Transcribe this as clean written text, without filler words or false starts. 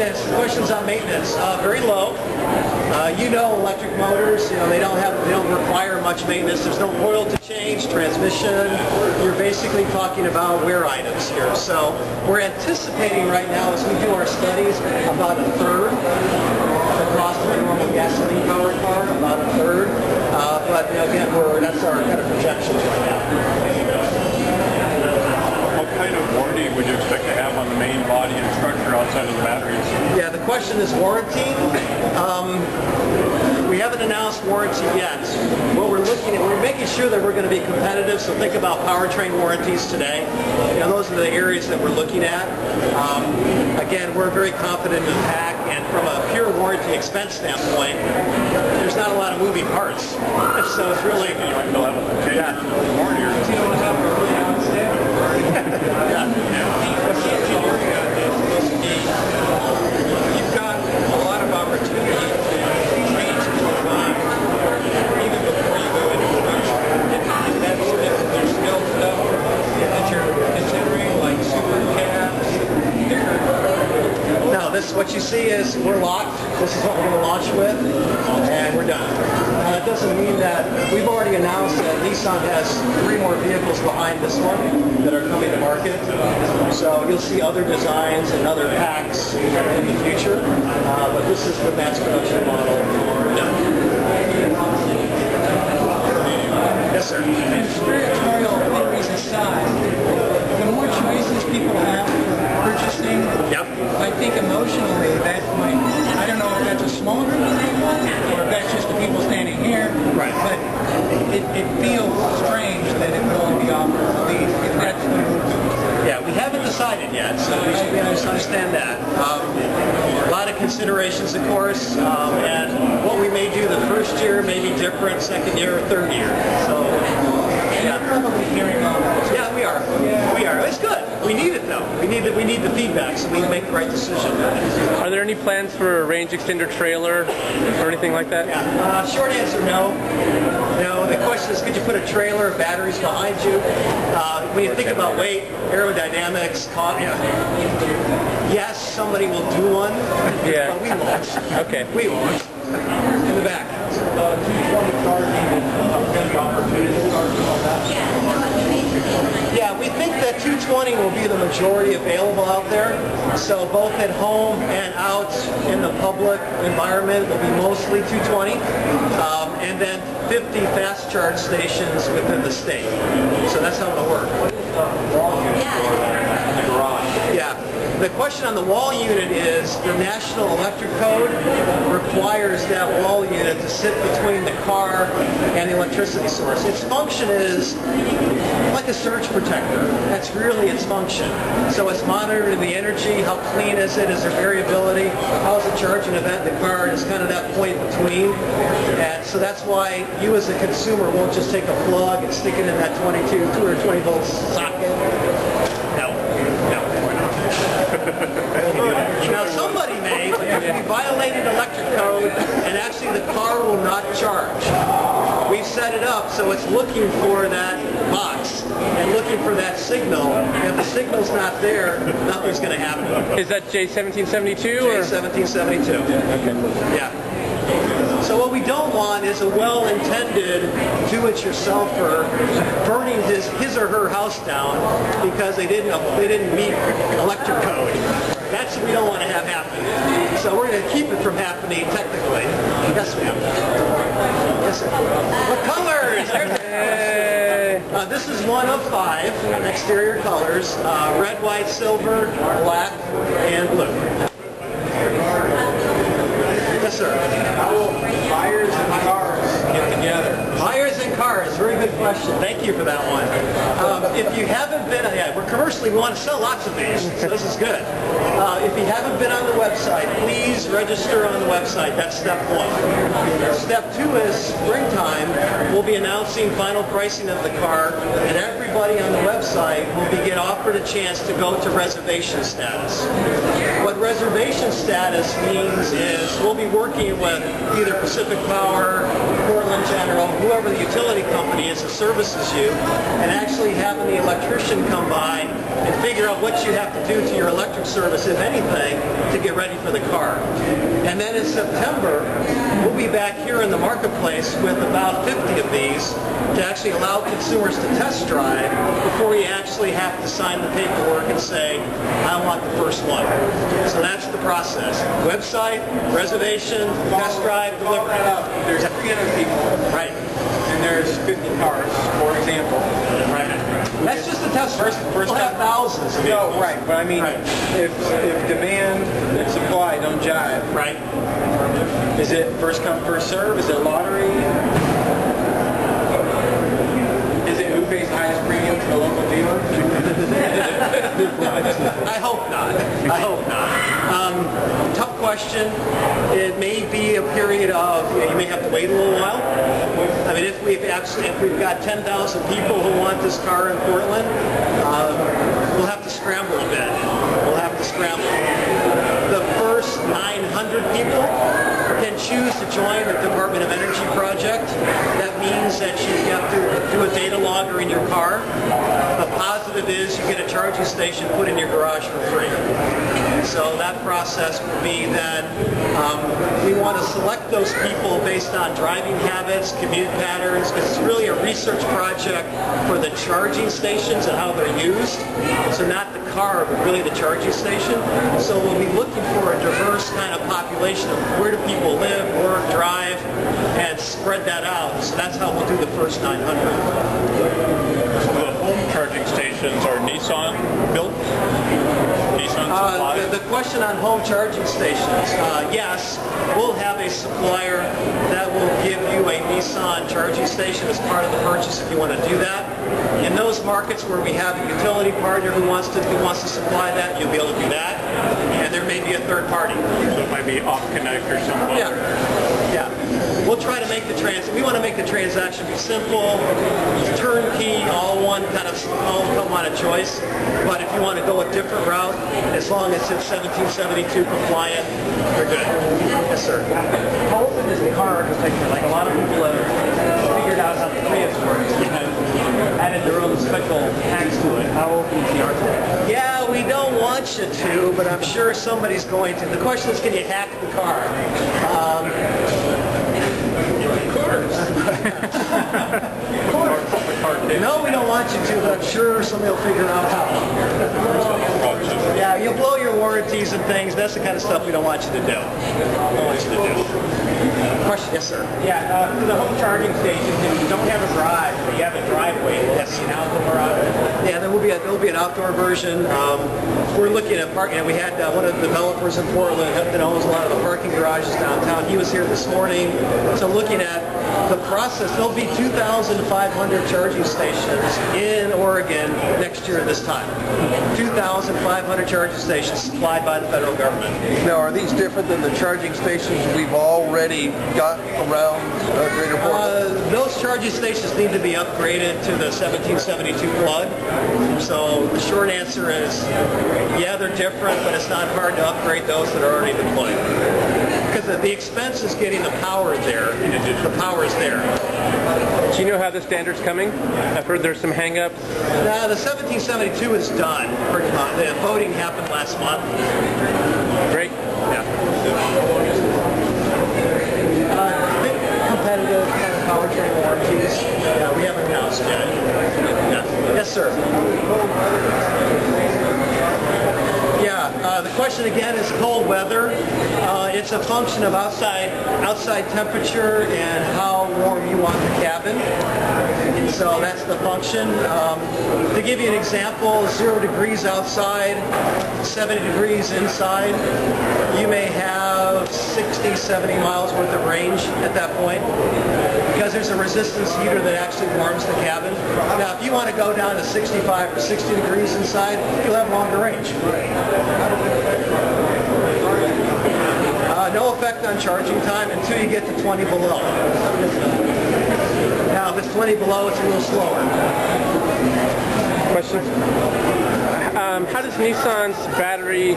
Maintenance, questions on maintenance, very low. You know, electric motors, they don't require much maintenance. There's no oil to change, transmission. You're basically talking about wear items here. So we're anticipating right now, as we do our studies, about a third the cost of a normal gasoline powered car, about a third. But again, that's our kind of projections right now. What kind of warranty would you expect to have on the main body and structure outside of the batteries? Yeah, the question is warranty. We haven't announced warranty yet. What we're looking at, we're making sure that we're going to be competitive, so think about powertrain warranties today. Those are the areas that we're looking at. Again, we're very confident in the pack, and from a pure warranty expense standpoint, there's not a lot of moving parts. So it's really... You'll have a warranty or... You've got a lot of opportunity to change the design even before you go into production. There's still stuff that you're considering, like super cabs, different... No, what you see is we're locked. This is what we're going to launch with, and we're done. That doesn't mean that we've already announced that Nissan has 3 more vehicles behind this one that are coming to market. So you'll see other designs and other packs in the future, but this is the mass production model. Yes, sir. And spiritual theories aside, the more choices people have for purchasing, I think emotionally that might, I don't know if that's a small group of people or if that's just the people standing here, right. But it feels strange that it would only be offered to these, if that's the group. Yeah, we haven't decided yet, so we should be able to understand that. A lot of considerations, of course, and what we may do the first year may be different, second year, or third year. So, yeah, probably hearing all that. Yeah, we are. Yeah. We are. It's good. We need it though. We need the feedback so we can make the right decision. Are there any plans for a range extender trailer or anything like that? Yeah. Short answer, no. No. The question is, could you put a trailer of batteries behind you? When you think about weight, aerodynamics, yes, somebody will do one. Yeah. But we won't. Okay. We won't. In the back. 220 cars needed opportunity cars on that? Yeah, we think that 220 will be the majority available out there. So both at home and out in the public environment will be mostly 220. And then 50 fast charge stations within the state. So that's how it'll work. Yeah. The question on the wall unit is the National Electric Code requires that wall unit to sit between the car and the electricity source. Its function is like a surge protector. That's really its function. So it's monitoring the energy, how clean is it, is there variability, how is the charging event in the car, and it's kind of that point between. And so that's why you as a consumer won't just take a plug and stick it in that 220 volt socket. Now somebody may, but if we violated electric code and actually the car will not charge. We've set it up so it's looking for that box and looking for that signal. If the signal's not there, nothing's going to happen. Is that J1772 or? J1772. Okay. Yeah. So what we don't want is a well-intended do-it-yourselfer burning his or her house down because they didn't meet electric code. That's what we don't want to have happen. So we're going to keep it from happening technically. Yes, ma'am. Yes, sir. What colors? This is one of 5 exterior colors: red, white, silver, black, and blue. Yes, sir. How will buyers and cars get together? Buyers and cars, very good question. Thank you for that one. If you haven't been, we're commercially, we want to sell lots of these, so this is good. If you haven't been on the website, please register on the website. That's step 1. Step 2 is springtime. We'll be announcing final pricing of the car, and everybody on the website will get offered a chance to go to reservation status. What reservation status means is we'll be working with either Pacific Power, Portland General, whoever the utility company is services you, and actually having the electrician come by and figure out what you have to do to your electric service, if anything, to get ready for the car. And then in September, we'll be back here in the marketplace with about 50 of these to actually allow consumers to test drive before you actually have to sign the paperwork and say, I want the first one. So that's the process. Website, reservation, test drive, delivery. There's 300 people. Right. And there's 50 cars, for example. Right. That's just the test. First we'll have thousands of No, vehicles. right, but I mean, Right. if demand and supply don't jive, Right. is it first come, first serve? Is it lottery? Is it who pays the highest premium to the local dealer? I hope not. I hope not. Tough question. It may be a period of, you may have to wait a little while. I mean, if we've got 10,000 people who want this car in Portland, we'll have to scramble a bit. We'll have to scramble. The first 900 people can choose to join the Department of Energy project. That means that you have to do a data logger in your car. The positive is you get a charging station put in your garage for free. So that process will be that we want to select those people based on driving habits, commute patterns, because it's really a research project for the charging stations and how they're used. So not the car, but really the charging station. So we'll be looking for a diverse kind of population of where do people live, work, drive, and spread that out. So that's how we'll do the first 900. The home charging stations are Nissan built? Nissan supplied? The question on home charging stations, yes, we'll have a supplier that will give you a Nissan charging station as part of the purchase if you want to do that. In those markets where we have a utility partner who wants to supply that, you'll be able to do that. And there may be a third party. So it might be off connect or something. Yeah. Yeah. We'll try to make we want to make the transaction be simple, turnkey, all come on a choice. But if you want to go a different route, as long as it's 1772 compliant, you're good. Yes, sir. How open is the car architecture? Like a lot of people have figured out how the Prius works and added their own special hacks to it. How open is the architecture? Yeah, we don't want you to, but I'm sure somebody's going to. The question is, can you hack the car? No, we don't want you to, but I'm sure somebody will figure out how. Yeah, you'll blow your warranties and things. That's the kind of stuff we don't want you to do. Question? Yes, sir. Yeah, for the home charging stations, if you don't have a garage, but you have a driveway, yes, an outdoor garage. Yeah, there'll be an outdoor version. We're looking at parking. We had one of the developers in Portland that owns a lot of the parking garages downtown. He was here this morning. So looking at the process, there'll be 2,500 charging stations in Oregon next year at this time. 2,500 charging stations supplied by the federal government. Now, are these different than the charging stations we've already got around Greater Portland? Those charging stations need to be upgraded to the 1772 plug. So the short answer is, yeah, they're different, but it's not hard to upgrade those that are already deployed. Because the expense is getting the power there. The power is there. Do you know how the standard's coming? I've heard there's some hang-ups. Now, the 1772 is done. The voting happened last month. Great. Yeah. Competitive kind of powertrain warranties. Yeah, we haven't announced yet. Yeah. Yes, sir. Yeah, the question again is cold weather. It's a function of outside temperature and how warm you want the cabin. So that's the function. To give you an example, 0 degrees outside, 70 degrees inside. You may have 60, 70 miles worth of range at that point because there's a resistance heater that actually warms the cabin. Now, if you want to go down to 65 or 60 degrees inside, you'll have longer range. No effect on charging time until you get to 20 below. Now, if it's 20 below, it's a little slower. Question? How does Nissan's battery